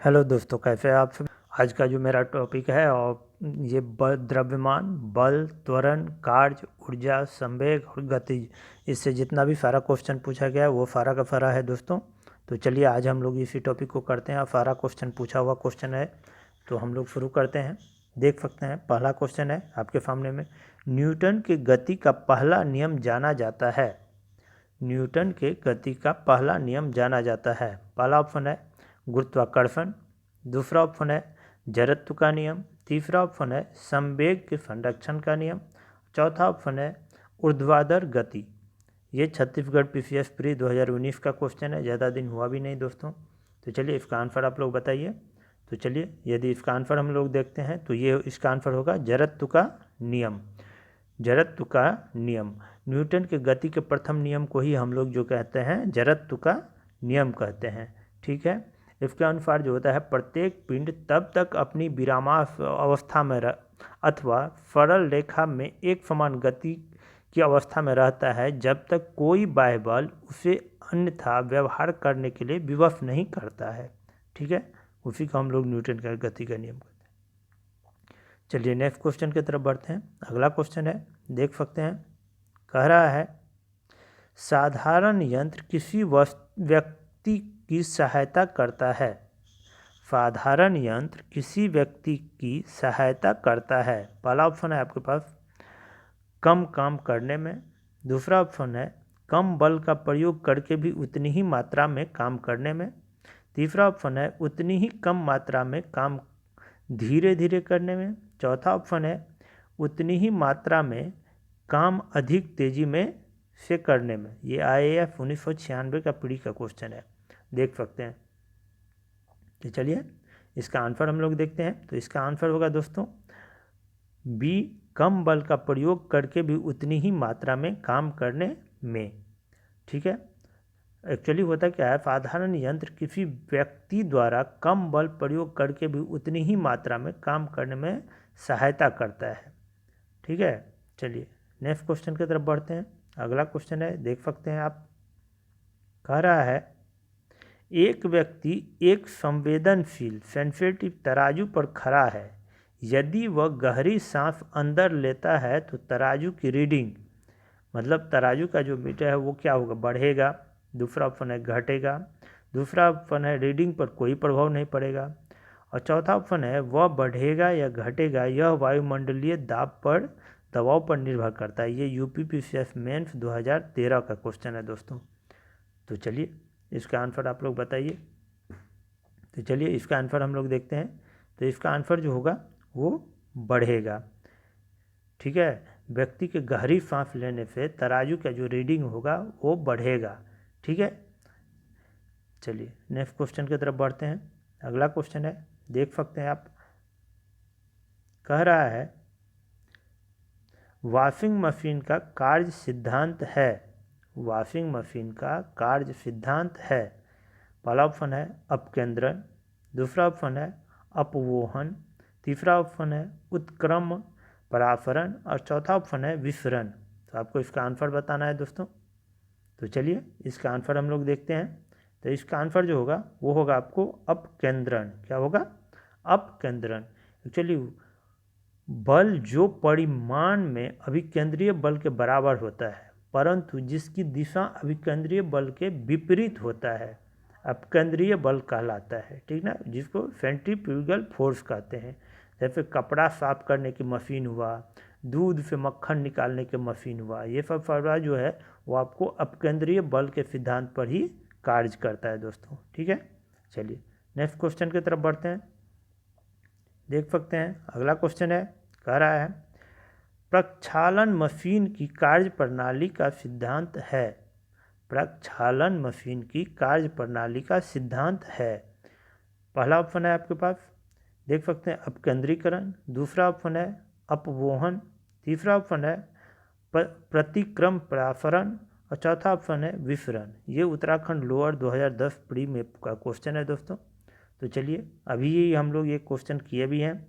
Hello दोस्तों, कैसे हैं आप सब। आज का जो मेरा टॉपिक है और ये बल, द्रव्यमान, बल, त्वरण, कार्य, ऊर्जा, संवेग और गति, इससे जितना भी सारा क्वेश्चन पूछा गया है वो सारा का सारा है दोस्तों। तो चलिए आज हम लोग इसी टॉपिक को करते हैं। सारा क्वेश्चन पूछा हुआ क्वेश्चन है, तो हम लोग शुरू करते हैं। देख सकते हैं पहला क्वेश्चन है आपके सामने में, न्यूटन के गति का पहला नियम जाना जाता है। न्यूटन के गति का पहला नियम जाना जाता है। पहला ऑप्शन है गुरुत्वाकर्षण, दूसरा ऑप्शन है जड़त्व का नियम, तीसरा ऑप्शन है संवेग के संरक्षण का नियम, चौथा ऑप्शन है ऊर्ध्वाधर गति। ये छत्तीसगढ़ पीसीएस प्री 2019 का क्वेश्चन है, ज़्यादा दिन हुआ भी नहीं दोस्तों। तो चलिए इसका आंसर आप लोग बताइए। तो चलिए यदि इसका आंसर हम लोग देखते हैं तो ये इसका आंसर होगा जड़त्व का नियम। जड़त्व का नियम, न्यूटन के गति के प्रथम नियम को ही हम लोग जो कहते हैं जड़त्व का नियम कहते हैं। ठीक है, इसके अनुसार जो होता है प्रत्येक पिंड तब तक अपनी विरामास अवस्था में अथवा सरल रेखा में एक समान गति की अवस्था में रहता है जब तक कोई बाह्य बल उसे अन्यथा व्यवहार करने के लिए विवश नहीं करता है। ठीक है, उसी को हम लोग न्यूटन का गति का नियम कहते हैं। चलिए नेक्स्ट क्वेश्चन की तरफ बढ़ते हैं। अगला क्वेश्चन है, देख सकते हैं, कह रहा है साधारण यंत्र किसी व्यक्ति की सहायता करता है। साधारण यंत्र किसी व्यक्ति की सहायता करता है। पहला ऑप्शन है आपके पास कम काम करने में, दूसरा ऑप्शन है कम बल का प्रयोग करके भी उतनी ही मात्रा में काम करने में, तीसरा ऑप्शन है उतनी ही कम मात्रा में काम धीरे धीरे करने में, चौथा ऑप्शन है उतनी ही मात्रा में काम अधिक तेजी में से करने में। ये IAF 1996 का पीढ़ी का क्वेश्चन है, देख सकते हैं। तो चलिए इसका आंसर हम लोग देखते हैं। तो इसका आंसर होगा दोस्तों बी, कम बल का प्रयोग करके भी उतनी ही मात्रा में काम करने में। ठीक है, एक्चुअली होता क्या है, साधारण यंत्र किसी व्यक्ति द्वारा कम बल प्रयोग करके भी उतनी ही मात्रा में काम करने में सहायता करता है। ठीक है, चलिए नेक्स्ट क्वेश्चन की तरफ बढ़ते हैं। अगला क्वेश्चन है, देख सकते हैं आप, कह रहा है एक व्यक्ति एक संवेदनशील सेंसिटिव तराजू पर खड़ा है। यदि वह गहरी सांस अंदर लेता है तो तराजू की रीडिंग, मतलब तराजू का जो मीटर है वो क्या होगा, बढ़ेगा। दूसरा ऑप्शन है घटेगा, दूसरा ऑप्शन है रीडिंग पर कोई प्रभाव नहीं पड़ेगा, और चौथा ऑप्शन है वह बढ़ेगा या घटेगा यह वायुमंडलीय दबाव पर निर्भर करता है। ये UPPCS मेंस 2013 का क्वेश्चन है दोस्तों। तो चलिए इसका आंसर आप लोग बताइए। तो चलिए इसका आंसर हम लोग देखते हैं। तो इसका आंसर जो होगा वो बढ़ेगा। ठीक है, व्यक्ति के गहरी सांस लेने से तराजू का जो रीडिंग होगा वो बढ़ेगा। ठीक है, चलिए नेक्स्ट क्वेश्चन की तरफ बढ़ते हैं। अगला क्वेश्चन है, देख सकते हैं आप, कह रहा है वॉशिंग मशीन का कार्य सिद्धांत है। वॉशिंग मशीन का कार्य सिद्धांत है। पहला ऑप्शन है अपकेंद्रण, दूसरा ऑप्शन है अपवोहन, तीसरा ऑप्शन है उत्क्रम परासरण, और चौथा ऑप्शन है विसरण। तो आपको इसका आंसर बताना है दोस्तों। तो चलिए इसका आंसर हम लोग देखते हैं। तो इसका आंसर जो होगा वो होगा आपको अपकेंद्रण। क्या होगा, अपकेंद्रण। एक्चुअली बल जो परिमाण में अभिकेंद्रीय बल के बराबर होता है परंतु जिसकी दिशा अभिकेंद्रीय बल के विपरीत होता है अपकेंद्रीय बल कहलाता है। ठीक ना, जिसको सेंट्रीफ्यूगल फोर्स कहते हैं। जैसे कपड़ा साफ करने की मशीन हुआ, दूध से मक्खन निकालने की मशीन हुआ, ये सब फरवा जो है वो आपको अपकेंद्रीय बल के सिद्धांत पर ही कार्य करता है दोस्तों। ठीक है, चलिए नेक्स्ट क्वेश्चन की तरफ बढ़ते हैं। देख सकते हैं अगला क्वेश्चन है, कह रहा है प्रक्षालन मशीन की कार्य प्रणाली का सिद्धांत है। प्रक्षालन मशीन की कार्य प्रणाली का सिद्धांत है। पहला ऑप्शन है आपके पास, देख सकते हैं अपकेंद्रीकरण, दूसरा ऑप्शन है अपवोहन, तीसरा ऑप्शन है प्रतिक्रम परासरण, और चौथा ऑप्शन है विसरण। ये उत्तराखंड लोअर 2010 प्री में का क्वेश्चन है दोस्तों। तो चलिए अभी हम लोग ये क्वेश्चन किए भी हैं।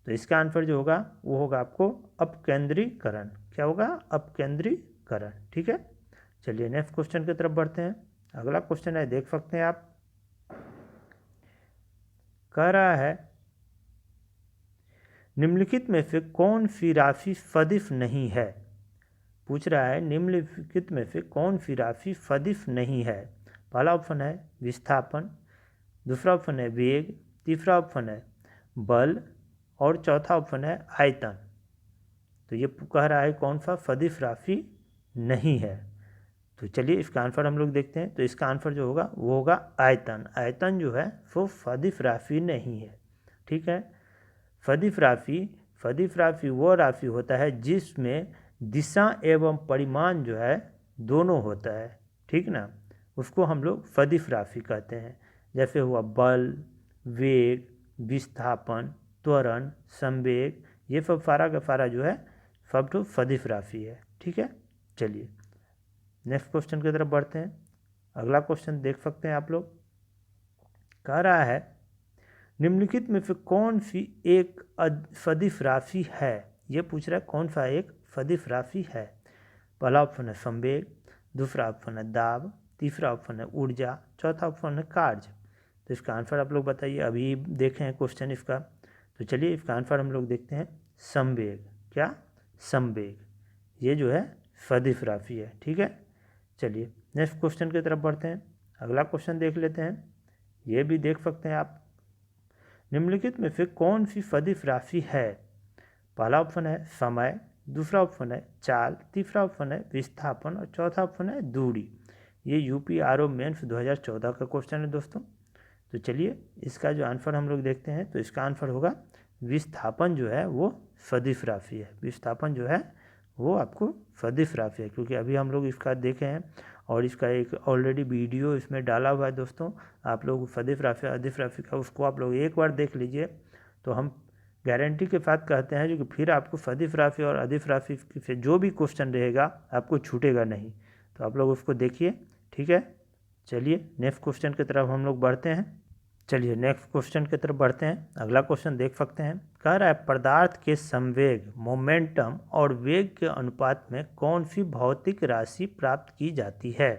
तो इसका आंसर जो होगा वो होगा आपको अपकेंद्रीकरण। क्या होगा, अपकेंद्रीकरण। ठीक है, चलिए नेक्स्ट क्वेश्चन की तरफ बढ़ते हैं। अगला क्वेश्चन है, देख सकते हैं आप, कह रहा है निम्नलिखित में से कौन सी राशि सदिश नहीं है। पूछ रहा है निम्नलिखित में से कौन सी राशि सदिश नहीं है। पहला ऑप्शन है विस्थापन, दूसरा ऑप्शन है वेग, तीसरा ऑप्शन है बल और चौथा ऑप्शन है आयतन। तो ये कह रहा है कौन सा सदिश राशि नहीं है। तो चलिए इसका आंसर हम लोग देखते हैं। तो इसका आंसर जो होगा वो होगा आयतन। आयतन जो है वो सदिश राशि नहीं है। ठीक है, सदिश राशि वो राशि होता है जिसमें दिशा एवं परिमाण जो है दोनों होता है। ठीक ना, उसको हम लोग सदिश राशि कहते हैं। जैसे हुआ बल, वेग, विस्थापन, त्वरण, संवेग, ये सब सारा का सारा जो है सब तो सदिश राशि है। ठीक है, चलिए नेक्स्ट क्वेश्चन की तरफ बढ़ते हैं। अगला क्वेश्चन देख सकते हैं आप लोग। कह रहा है निम्नलिखित में से कौन सी एक सदिश राशि है। ये पूछ रहा है कौन सा एक सदिश राशि है। पहला ऑप्शन है संवेग, दूसरा ऑप्शन है दाब, तीसरा ऑप्शन है ऊर्जा, चौथा ऑप्शन है कार्य। तो इसका आंसर आप लोग बताइए। अभी देखें हैं क्वेश्चन इसका। तो चलिए इसका आंसर हम लोग देखते हैं संवेग। क्या? संवेग। ये जो है सदिश राशि है। ठीक है, चलिए नेक्स्ट क्वेश्चन की तरफ बढ़ते हैं। अगला क्वेश्चन देख लेते हैं। ये भी देख सकते हैं आप। निम्नलिखित में से कौन सी सदिश राशि है। पहला ऑप्शन है समय, दूसरा ऑप्शन है चाल, तीसरा ऑप्शन है विस्थापन और चौथा ऑप्शन है दूरी। ये यूपीआरओ मेंस 2014 का क्वेश्चन है दोस्तों। तो चलिए इसका जो आंसर हम लोग देखते हैं। तो इसका आंसर होगा विस्थापन जो है वो सदिश राशि है। विस्थापन जो है वो आपको सदिश राशि है, क्योंकि अभी हम लोग इसका देखे हैं और इसका एक ऑलरेडी वीडियो इसमें डाला हुआ है दोस्तों। आप लोग सदिश राशि अदिश राशि का उसको आप लोग एक बार देख लीजिए, तो हम गारंटी के साथ कहते हैं जो कि फिर आपको सदिश राशि और अदिश राशि से जो भी क्वेश्चन रहेगा आपको छूटेगा नहीं। तो आप लोग उसको देखिए। ठीक है, चलिए नेक्स्ट क्वेश्चन की तरफ हम लोग बढ़ते हैं। चलिए नेक्स्ट क्वेश्चन की तरफ बढ़ते हैं। अगला क्वेश्चन देख सकते हैं। कह रहा है पदार्थ के संवेग, मोमेंटम और वेग के अनुपात में कौन सी भौतिक राशि प्राप्त की जाती है।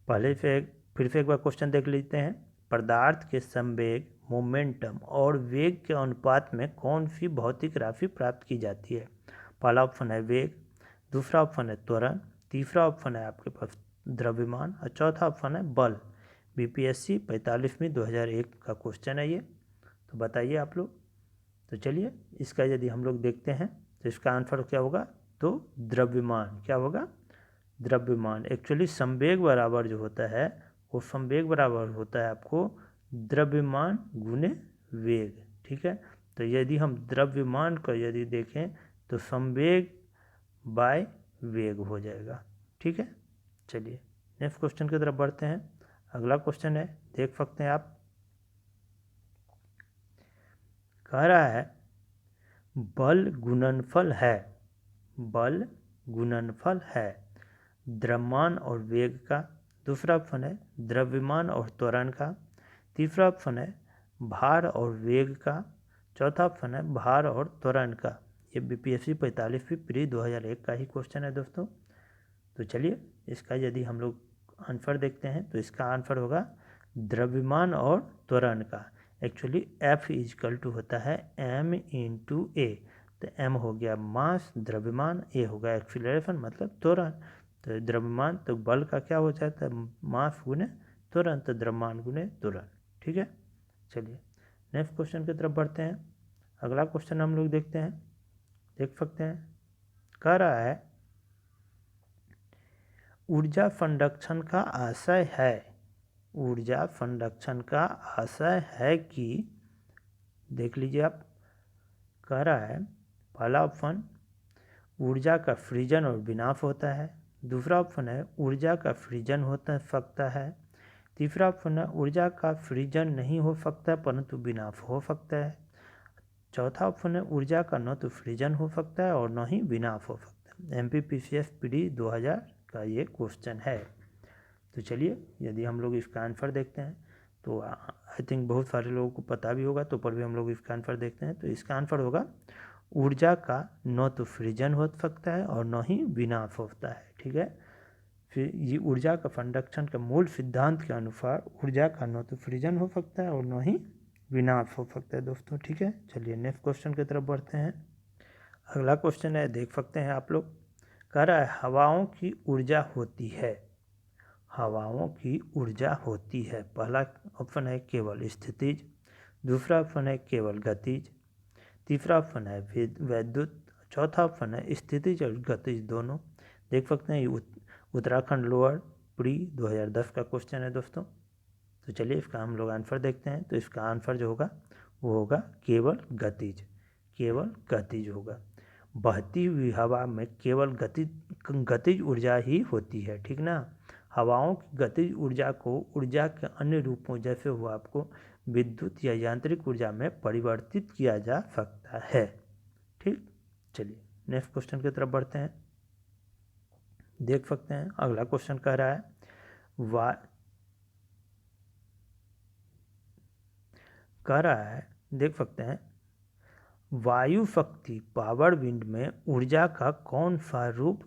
पहले से फिर से एक बार क्वेश्चन देख लेते हैं। पदार्थ के संवेग, मोमेंटम और वेग के अनुपात में कौन सी भौतिक राशि प्राप्त की जाती है। पहला ऑप्शन है वेग, दूसरा ऑप्शन है त्वरण, तीसरा ऑप्शन है आपके पास द्रव्यमान और चौथा ऑप्शन है बल। बीपीएससी 45वीं 2001 का क्वेश्चन है ये। तो बताइए आप लोग। तो चलिए इसका यदि हम लोग देखते हैं तो इसका आंसर क्या होगा। तो द्रव्यमान। क्या होगा? द्रव्यमान। एक्चुअली संवेग बराबर जो होता है वो संवेग बराबर होता है आपको द्रव्यमान गुने वेग। ठीक है, तो यदि हम द्रव्यमान को यदि देखें तो संवेग बाय वेग हो जाएगा। ठीक है, चलिए नेक्स्ट क्वेश्चन की तरफ बढ़ते हैं। अगला क्वेश्चन है, देख सकते हैं आप। कह रहा है बल गुणनफल है, बल गुणनफल है द्रव्यमान और वेग का। दूसरा ऑप्शन है द्रव्यमान और त्वरण का। तीसरा ऑप्शन है भार और वेग का। चौथा ऑप्शन है भार और त्वरण का। ये बीपीएससी 45वीं प्री 2001 का ही क्वेश्चन है दोस्तों। तो चलिए इसका यदि हम लोग आंसर देखते हैं तो इसका आंसर होगा द्रव्यमान और त्वरण का। एक्चुअली F इजकल टू होता है m इंटू ए। तो m हो गया मास, द्रव्यमान, ए होगा एक्सीलरेशन मतलब त्वरण। तो द्रव्यमान तो बल का क्या हो जाता है मास गुने त्वरण, तो द्रव्यमान गुने त्वरण। ठीक है, चलिए नेक्स्ट क्वेश्चन की तरफ बढ़ते हैं। अगला क्वेश्चन हम लोग देखते हैं, देख सकते हैं। कह रहा है ऊर्जा संरक्षण का आशय है, ऊर्जा संरक्षण का आशय है कि, देख लीजिए आप। कह रहा है पहला ऑप्शन ऊर्जा का सृजन और विनाश होता है। दूसरा ऑप्शन है ऊर्जा का सृजन होता सकता है। तीसरा ऑप्शन है ऊर्जा का सृजन नहीं हो सकता परंतु विनाश हो सकता है। चौथा ऑप्शन है ऊर्जा का न तो सृजन हो सकता है और न ही विनाश हो सकता है। MPPCS PD 2000 का ये क्वेश्चन है। तो चलिए यदि हम लोग इसका आंसर देखते हैं तो आई थिंक बहुत सारे लोगों को पता भी होगा, तो पर भी हम लोग इसका आंसर देखते हैं। तो इसका आंसर होगा ऊर्जा का न तो सृजन हो सकता है और न ही विनाश होता है। ठीक है, फिर ये ऊर्जा का संरक्षण का मूल सिद्धांत के अनुसार ऊर्जा का न तो सृजन हो सकता है और न ही विनाश हो सकता है दोस्तों। ठीक है, चलिए नेक्स्ट क्वेश्चन की तरफ बढ़ते हैं। अगला क्वेश्चन है, देख सकते हैं आप लोग, कह रहा है हवाओं की ऊर्जा होती है। हवाओं की ऊर्जा होती है। पहला ऑप्शन है केवल स्थितिज, दूसरा ऑप्शन है केवल गतिज, तीसरा ऑप्शन है वैद्युत, चौथा ऑप्शन है स्थितिज और गतिज दोनों। देख सकते हैं ये उत्तराखंड लोअर प्री 2010 का क्वेश्चन है दोस्तों। तो चलिए इसका हम लोग आंसर देखते हैं। तो इसका आंसर जो होगा वो होगा केवल गतिज, केवल गतिज होगा। बहती हुई हवा में केवल गतिज ऊर्जा ही होती है। ठीक ना, हवाओं की गतिज ऊर्जा को ऊर्जा के अन्य रूपों जैसे हुआ आपको विद्युत या यांत्रिक ऊर्जा में परिवर्तित किया जा सकता है। ठीक, चलिए नेक्स्ट क्वेश्चन की तरफ बढ़ते हैं। देख सकते हैं अगला क्वेश्चन कह रहा है देख सकते हैं वायु शक्ति पावर विंड में ऊर्जा का कौन सा रूप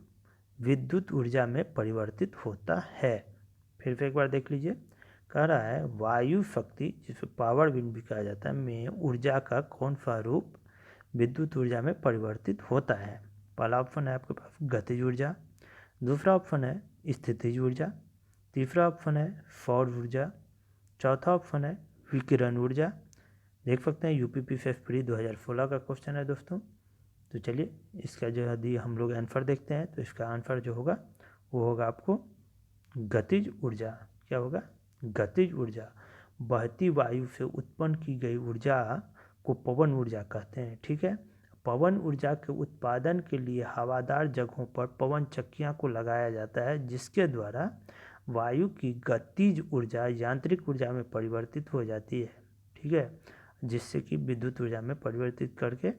विद्युत ऊर्जा में परिवर्तित होता है। फिर से एक बार देख लीजिए, कह रहा है वायु शक्ति जिसे पावर विंड भी कहा जाता है में ऊर्जा का कौन सा रूप विद्युत ऊर्जा में परिवर्तित होता है। पहला ऑप्शन है आपके पास गतिज ऊर्जा, दूसरा ऑप्शन है स्थितिज ऊर्जा, तीसरा ऑप्शन है सौर ऊर्जा, चौथा ऑप्शन है विकिरण ऊर्जा। देख सकते हैं यूपीपीसीएस प्री 2016 का क्वेश्चन है दोस्तों। तो चलिए इसका जो यदि हम लोग आंसर देखते हैं तो इसका आंसर जो होगा वो होगा आपको गतिज ऊर्जा। क्या होगा? गतिज ऊर्जा। बहती वायु से उत्पन्न की गई ऊर्जा को पवन ऊर्जा कहते हैं। ठीक है, पवन ऊर्जा के उत्पादन के लिए हवादार जगहों पर पवन चक्कियां को लगाया जाता है, जिसके द्वारा वायु की गतिज ऊर्जा यांत्रिक ऊर्जा में परिवर्तित हो जाती है। ठीक है, जिससे कि विद्युत ऊर्जा में परिवर्तित करके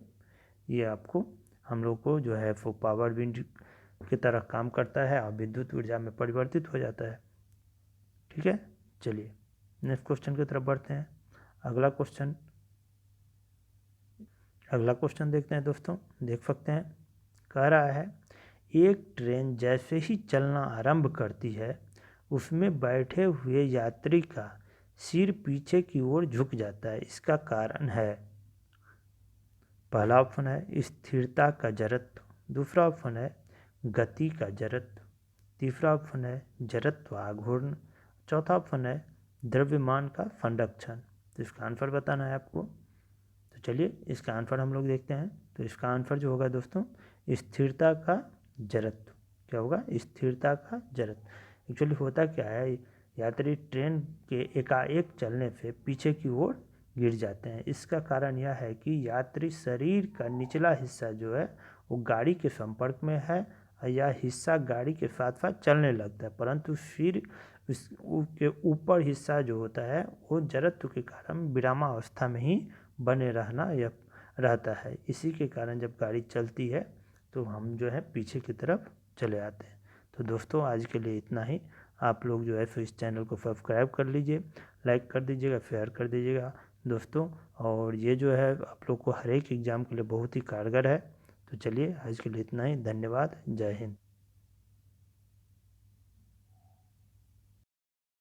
ये आपको हम लोग को जो है वो पावर विंड की तरह काम करता है और विद्युत ऊर्जा में परिवर्तित हो जाता है। ठीक है, चलिए नेक्स्ट क्वेश्चन की तरफ बढ़ते हैं। अगला क्वेश्चन देखते हैं दोस्तों। देख सकते हैं, कह रहा है एक ट्रेन जैसे ही चलना आरंभ करती है उसमें बैठे हुए यात्री का सिर पीछे की ओर झुक जाता है। इसका कारण है, पहला ऑप्शन है स्थिरता का जड़त्व, दूसरा ऑप्शन है गति का जड़त्व, तीसरा ऑप्शन है जड़त्व आघूर्ण, चौथा ऑप्शन है द्रव्यमान का संरक्षण। तो इसका आंसर बताना है आपको। तो चलिए इसका आंसर हम लोग देखते हैं। तो इसका आंसर जो होगा दोस्तों स्थिरता का जड़त्व। क्या होगा? स्थिरता का जड़त्व। एक्चुअली होता क्या है, यात्री ट्रेन के एकाएक चलने से पीछे की ओर गिर जाते हैं। इसका कारण यह है कि यात्री शरीर का निचला हिस्सा जो है वो गाड़ी के संपर्क में है, यह हिस्सा गाड़ी के साथ साथ चलने लगता है, परंतु फिर उसके ऊपर हिस्सा जो होता है वो जड़त्व के कारण विरामावस्था में ही बने रहता है। इसी के कारण जब गाड़ी चलती है तो हम जो है पीछे की तरफ चले आते हैं। तो दोस्तों आज के लिए इतना ही। आप लोग जो है तो इस चैनल को सब्सक्राइब कर लीजिए, लाइक कर दीजिएगा, शेयर कर दीजिएगा दोस्तों। और ये जो है आप लोग को हर एक एग्ज़ाम के लिए बहुत ही कारगर है। तो चलिए आज के लिए इतना ही। धन्यवाद। जय हिंद।